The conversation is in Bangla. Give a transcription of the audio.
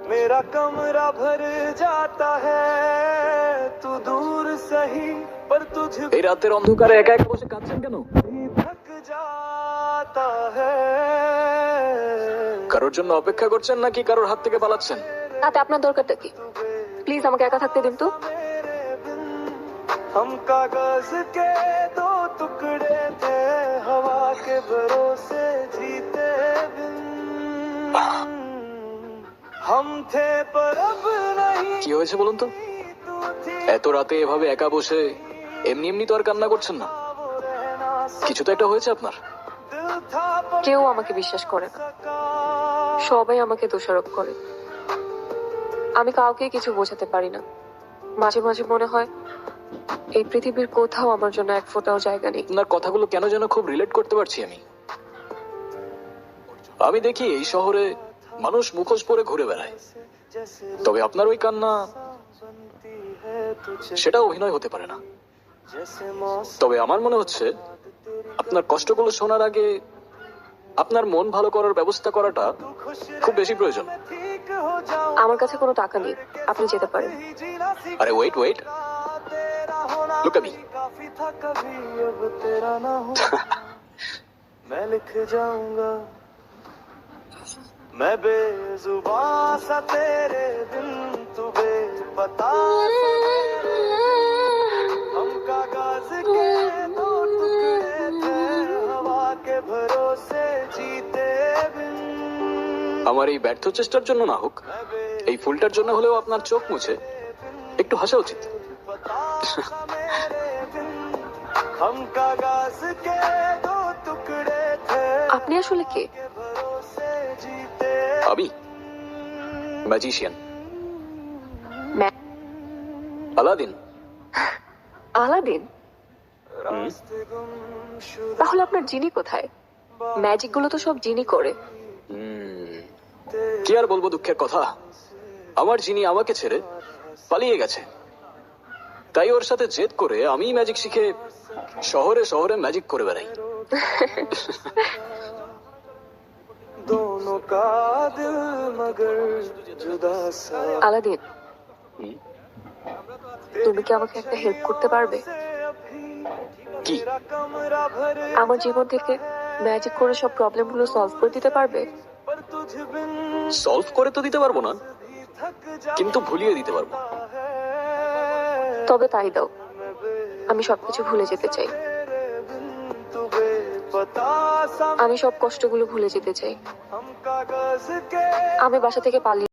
मेरा कमरा भर जाता है तू दूर सही पर तुझ এই রাতের অন্ধকারে একা একা বসে কাঁদছেন কেন? भी थक जाता है কারোর জন্য অপেক্ষা করছেন নাকি কারোর হাত থেকে পালাচ্ছেন? তাতে আপনার দরকারটা কি? প্লিজ আমাকে একা থাকতে দিন তো। मेरे बिन हम कागज के दो टुकड़े थे हवा के भरोसे जीते बिन हम थे पर अब नहीं কি হয়েছে বলুন তো? तू थी এত রাতে এভাবে একা বসে এমনি এমনি তো আর কান্না করছেন না। वो रहना কিছু তো একটা হয়েছে আপনার। दिल था पर কেউ আমাকে বিশ্বাস করে না, सका সবাই আমাকে দোষারোপ করে। আমি কাউকে কিছু বোঝাতে পারি না। মাঝে মাঝে মনে হয় এই পৃথিবীর কোথাও আমার জন্য এক ফোঁটাও জায়গা নেই। আপনার কথাগুলো কেন যেন খুব রিলেট করতে পারছি আমি। আমি দেখি এই শহরে মানুষ মুখোশ পরে ঘুরে বেড়ায়, जैसे তবে আপনার ওই কান্না बनती है तुझे সেটা অভিনয় হতে পারে না। जैसे मौसम তবে আমার মনে হচ্ছে আপনার কষ্টগুলো শোনার আগে আপনার মন ভালো করার ব্যবস্থা করাটা खुश খুব বেশি প্রয়োজন। ठीक हो जाऊं আমার কাছে কোনো টাকা নেই, আপনি যেতে পারেন। जीना सीखा আরে ওয়েট ওয়েট, तेरा होना Look at me. काफी था कभी अब तेरा ना हो मैं लिख जाऊंगा मैं बेजुबां सा तेरे बिन तू बेपता सा मेरे बिन। हम कागज के दो टुकड़े थे हवा के भरोसे जीते बिन আমার এই ব্যর্থ চেষ্টার জন্য না হোক, मैं এই ফুলটার জন্য হলেও আপনার চোখ মুছে একটু হাসা উচিত। बेपता सा मेरे बिन हम कागज के दो टुकड़े थे আপনি আসলে কে? के भरोसे जीते আমি ম্যাজিশিয়ান, ম্যা- আলাদিন। আলাদিন? रास्ते गुमशुदा তাহলে আপনার জিনি কোথায়? ম্যাজিক গুলো তো সব জিনি করে। কি আর বলবো দুঃখের কথা, আমার যিনি আমাকে ছেড়ে পালিয়ে গেছে। তাই ওর সাথে জেদ করে আমি ম্যাজিক শিখে শহরে শহরে ম্যাজিক করে বেড়াই। दोनों का दिल मगर जुदा सा আলাদিন, হুম, তুমি কি আমাকে একটা হেল্প করতে পারবে? কি? तेरा कमरा भर আমার জীবন থেকে ম্যাজিক করে সব প্রবলেম গুলো সলভ করে দিতে পারবে? पर तुझ बिन সলভ করে তো দিতে পারবো না, भी थक जाता কিন্তু ভুলিয়ে দিতে পারবো। है তবে তাই দাও, मैं बेतेरे আমি সবকিছু ভুলে যেতে চাই। बिन तू बेपता सा আমি সব কষ্টগুলো ভুলে যেতে চাই। हम कागज के আমি বাসা থেকে পালিয়ে